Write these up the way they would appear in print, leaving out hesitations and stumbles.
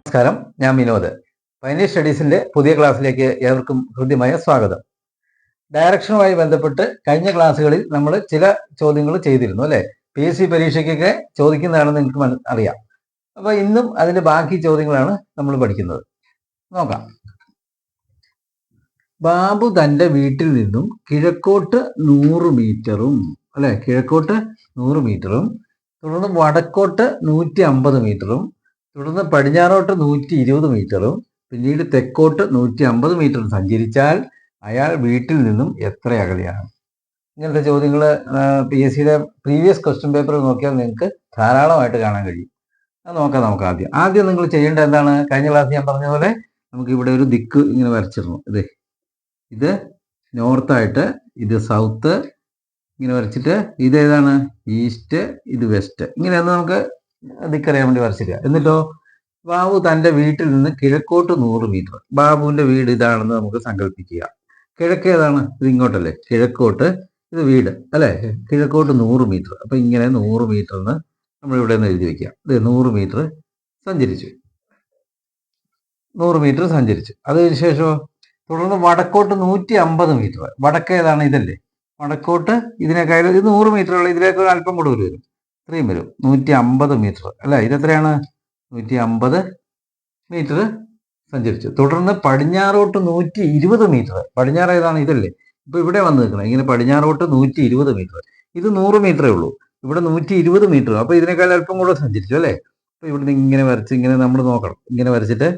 നമസ്കാരം, ഞാൻ വിനോദ്. പൈനീർ സ്റ്റഡീസിന്റെ പുതിയ ക്ലാസ്സിലേക്ക് ഏവർക്കും ഹൃദ്യമായ സ്വാഗതം. ഡയറക്ഷനുമായി ബന്ധപ്പെട്ട് കഴിഞ്ഞ ക്ലാസ്സുകളിൽ നമ്മൾ ചില ചോദ്യങ്ങൾ ചെയ്തിരുന്നു അല്ലെ. PSC പരീക്ഷയ്ക്കൊക്കെ ചോദിക്കുന്നതാണെന്ന് നിങ്ങൾക്ക് അറിയാം. അപ്പൊ ഇന്നും അതിന്റെ ബാക്കി ചോദ്യങ്ങളാണ് നമ്മൾ പഠിക്കുന്നത്. നോക്കാം. ബാബു തന്റെ വീട്ടിൽ നിന്നും കിഴക്കോട്ട് 100 മീറ്ററും അല്ലെ, കിഴക്കോട്ട് 100 മീറ്ററും തുടർന്ന് വടക്കോട്ട് 150 മീറ്ററും തുടർന്ന് പടിഞ്ഞാറോട്ട് 120 മീറ്ററും പിന്നീട് തെക്കോട്ട് 150 മീറ്ററും സഞ്ചരിച്ചാൽ അയാൾ വീട്ടിൽ നിന്നും എത്ര അകലെയാണ്? ഇങ്ങനത്തെ ചോദ്യങ്ങൾ PSCയുടെ പ്രീവിയസ് ക്വസ്റ്റ്യൻ പേപ്പർ നോക്കിയാൽ നിങ്ങൾക്ക് ധാരാളമായിട്ട് കാണാൻ കഴിയും. അത് നോക്കാം. നമുക്ക് ആദ്യം നിങ്ങൾ ചെയ്യേണ്ട എന്താണ്? കഴിഞ്ഞ ക്ലാസ് ഞാൻ പറഞ്ഞ പോലെ നമുക്ക് ഇവിടെ ഒരു ദിക്ക് ഇങ്ങനെ വരച്ചിരുന്നു. ഇത് നോർത്തായിട്ട്, ഇത് സൗത്ത് ഇങ്ങനെ വരച്ചിട്ട് ഇതേതാണ് ഈസ്റ്റ്, ഇത് വെസ്റ്റ്, ഇങ്ങനെയൊന്ന് നമുക്ക് ദിക്കറിയാൻ വേണ്ടി വരച്ചില്ല. എന്നിട്ടോ ബാബു തന്റെ വീട്ടിൽ നിന്ന് കിഴക്കോട്ട് 100 മീറ്റർ. ബാബുവിന്റെ വീട് ഇതാണെന്ന് നമുക്ക് സങ്കല്പിക്കുക. കിഴക്ക് ഏതാണ്? ഇത് ഇങ്ങോട്ടല്ലേ, കിഴക്കോട്ട്. ഇത് വീട് അല്ലെ, കിഴക്കോട്ട് 100 മീറ്റർ. അപ്പൊ ഇങ്ങനെ 100 മീറ്റർ എന്ന് നമ്മൾ ഇവിടെ നിന്ന് എഴുതി വെക്കാം. ഇത് 100 മീറ്റർ സഞ്ചരിച്ചു. 100 മീറ്റർ സഞ്ചരിച്ചു. അതിനുശേഷം തുടർന്ന് വടക്കോട്ട് 150 മീറ്റർ. വടക്ക് ഏതാണ്? ഇതല്ലേ, വടക്കോട്ട്. ഇതിനേക്കാളും ഇത് 100 മീറ്ററുള്ള, ഇതിലേക്ക് അല്പം കൂടുതൽ വരും, ഇത്രയും വരും, 150 മീറ്റർ അല്ലെ. ഇതെത്രയാണ്? 150 മീറ്റർ സഞ്ചരിച്ചു. തുടർന്ന് പടിഞ്ഞാറോട്ട് 120 മീറ്റർ. പടിഞ്ഞാറ് ഏതാണ്? ഇതല്ലേ. ഇപ്പൊ ഇവിടെ വന്ന് നിൽക്കണം. ഇങ്ങനെ പടിഞ്ഞാറോട്ട് 120 മീറ്റർ. ഇത് 100 മീറ്ററേ ഉള്ളൂ, ഇവിടെ 120 മീറ്റർ. അപ്പൊ ഇതിനേക്കാൾ അല്പം കൂടെ സഞ്ചരിച്ചു അല്ലെ. അപ്പൊ ഇവിടുന്ന് ഇങ്ങനെ വരച്ച് ഇങ്ങനെ നമ്മൾ നോക്കണം. ഇങ്ങനെ വരച്ചിട്ട്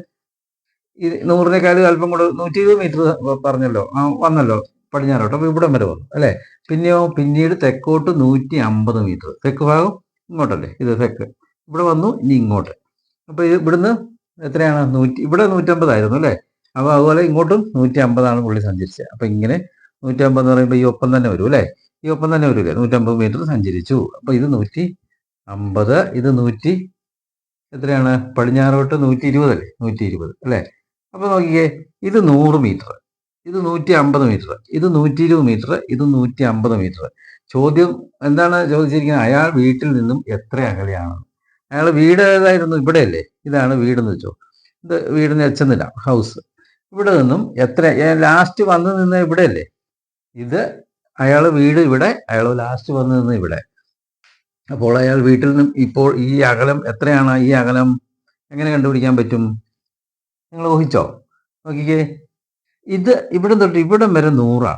100-നേക്കാളും അല്പം കൂടെ 120 മീറ്റർ പറഞ്ഞല്ലോ, വന്നല്ലോ പടിഞ്ഞാറോട്ട്. അപ്പൊ ഇവിടം വരെ വന്നു അല്ലെ. പിന്നീട് തെക്കോട്ട് 150 മീറ്റർ. തെക്ക് ഭാഗം ഇങ്ങോട്ടല്ലേ, ഇത് തെക്ക്. ഇവിടെ വന്നു, ഇനി ഇങ്ങോട്ട്. അപ്പൊ ഇവിടുന്ന് എത്രയാണ്? ഇവിടെ 150 ആയിരുന്നു അല്ലെ. അപ്പൊ അതുപോലെ ഇങ്ങോട്ടും 150 പുള്ളി സഞ്ചരിച്ചത്. അപ്പൊ ഇങ്ങനെ 150 എന്ന് പറയുമ്പോൾ ഈ ഒപ്പം തന്നെ വരും അല്ലെ. ഈ ഒപ്പം തന്നെ വരൂല്ലേ, 150 മീറ്റർ സഞ്ചരിച്ചു. അപ്പൊ ഇത് 150, ഇത് 100, എത്രയാണ്? പടിഞ്ഞാറോട്ട് 120 അല്ലേ, 120 അല്ലെ. അപ്പൊ നോക്കിക്കേ, ഇത് 100 മീറ്റർ, ഇത് 150 മീറ്റർ, ഇത് 120 മീറ്റർ, ഇത് 150 മീറ്റർ. ചോദ്യം എന്താണ് ചോദിച്ചിരിക്കുന്നത്? അയാൾ വീട്ടിൽ നിന്നും എത്ര അകലെയാണ്? അയാൾ വീട് ഏതായിരുന്നു? ഇവിടെയല്ലേ, ഇതാണ് വീടെന്ന് വെച്ചോ. ഇത് വീടിന് വെച്ചെന്നില്ല, ഹൗസ്. ഇവിടെ നിന്നും എത്ര, ലാസ്റ്റ് വന്ന് നിന്ന് ഇവിടെയല്ലേ, ഇത് അയാൾ വീട് ഇവിടെ, അയാൾ ലാസ്റ്റ് വന്ന് നിന്ന് ഇവിടെ. അപ്പോൾ അയാൾ വീട്ടിൽ നിന്നും ഇപ്പോൾ ഈ അകലം എത്രയാണ്? ഈ അകലം എങ്ങനെ കണ്ടുപിടിക്കാൻ പറ്റും? നിങ്ങൾ ഊഹിച്ചോ? നോക്കിക്കേ, ഇത് ഇവിടെ തൊട്ട് ഇവിടം വരെ 100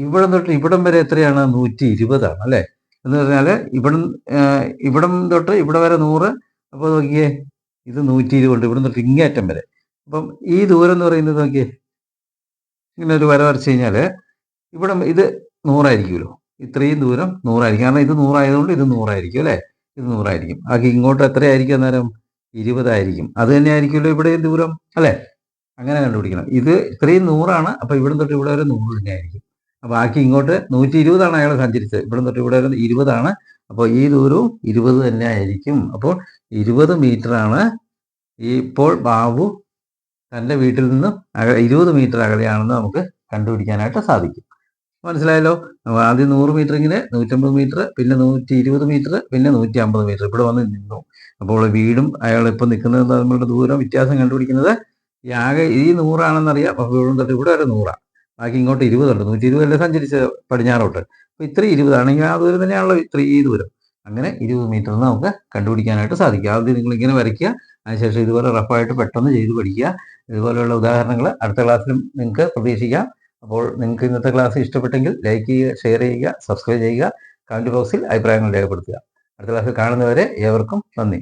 ഇവിടം തൊട്ട് ഇവിടം വരെ എത്രയാണ്? 120 അല്ലെ. എന്ന് പറഞ്ഞാൽ ഇവിടം തൊട്ട് ഇവിടെ വരെ 100. അപ്പോൾ നോക്കിയേ, ഇത് 120 ഉണ്ട്, ഇവിടം തൊട്ട് ഇങ്ങേറ്റം വരെ. അപ്പം ഈ ദൂരം എന്ന് പറയുന്നത് നോക്കിയേ, ഇങ്ങനെ ഒരു വര വരച്ച് കഴിഞ്ഞാൽ ഇത് 100 ആയിരിക്കുമല്ലോ. ഇത്രയും ദൂരം 100 ആയിരിക്കും. കാരണം ഇത് 100 ആയതുകൊണ്ട് ഇത് 100 ആയിരിക്കും അല്ലെ. ഇത് 100 ആയിരിക്കും. ആക്കി ഇങ്ങോട്ട് എത്രയായിരിക്കും അന്നേരം? 20 ആയിരിക്കും. അത് തന്നെ ആയിരിക്കുമല്ലോ ഇവിടെ ദൂരം അല്ലെ. അങ്ങനെ കണ്ടുപിടിക്കണം. ഇത് ഇത്രയും 100. അപ്പൊ ഇവിടം തൊട്ട് ഇവിടെ വരെ 100 തന്നെ ആയിരിക്കും. ബാക്കി ഇങ്ങോട്ട് 120 അയാൾ സഞ്ചരിച്ചത്. ഇവിടെ തൊട്ട് ഇവിടെ വരെ 20. അപ്പോൾ ഈ ദൂരവും 20 തന്നെ ആയിരിക്കും. അപ്പോൾ 20 മീറ്ററാണ് ഇപ്പോൾ ബാബു തൻ്റെ വീട്ടിൽ നിന്നും 20 മീറ്റർ അകലെയാണെന്ന് നമുക്ക് കണ്ടുപിടിക്കാനായിട്ട് സാധിക്കും. മനസ്സിലായല്ലോ? ആദ്യം 100 മീറ്റർ, ഇങ്ങനെ 150 മീറ്റർ, പിന്നെ 120 മീറ്റർ, പിന്നെ 150 മീറ്റർ. ഇവിടെ വന്ന് നിന്നു. അപ്പോൾ വീടും അയാൾ ഇപ്പം നിൽക്കുന്നത് തമ്മിലുള്ള ദൂരം വ്യത്യാസം കണ്ടുപിടിക്കുന്നത് ഈ 100 ആണെന്നറിയാം. അപ്പോൾ ഇവിടെ തൊട്ട് ഇവിടെ വരെ 100. ബാക്കി ഇങ്ങോട്ട് 20 ഉണ്ട്. 120 അല്ലേ സഞ്ചരിച്ച് പടിഞ്ഞാറോട്ട്. അപ്പോൾ ഇത്ര 20 ആണെങ്കിൽ ആ ദൂരം തന്നെയാണല്ലോ ഈ ദൂരം. അങ്ങനെ 20 മീറ്റർ നമുക്ക് കണ്ടുപിടിക്കാനായിട്ട് സാധിക്കും. ആദ്യം നിങ്ങൾ ഇങ്ങനെ വരയ്ക്കുക, അതിനുശേഷം ഇതുപോലെ റഫായിട്ട് പെട്ടെന്ന് ചെയ്ത് പഠിക്കുക. ഇതുപോലെയുള്ള ഉദാഹരണങ്ങൾ അടുത്ത ക്ലാസ്സിലും നിങ്ങൾക്ക് പ്രതീക്ഷിക്കാം. അപ്പോൾ നിങ്ങൾക്ക് ഇന്നത്തെ ക്ലാസ് ഇഷ്ടപ്പെട്ടെങ്കിൽ ലൈക്ക് ചെയ്യുക, ഷെയർ ചെയ്യുക, സബ്സ്ക്രൈബ് ചെയ്യുക, കമൻറ്റ് ബോക്സിൽ അഭിപ്രായങ്ങൾ രേഖപ്പെടുത്തുക. അടുത്ത ക്ലാസ്സിൽ കാണുന്നവരെ ഏവർക്കും നന്ദി.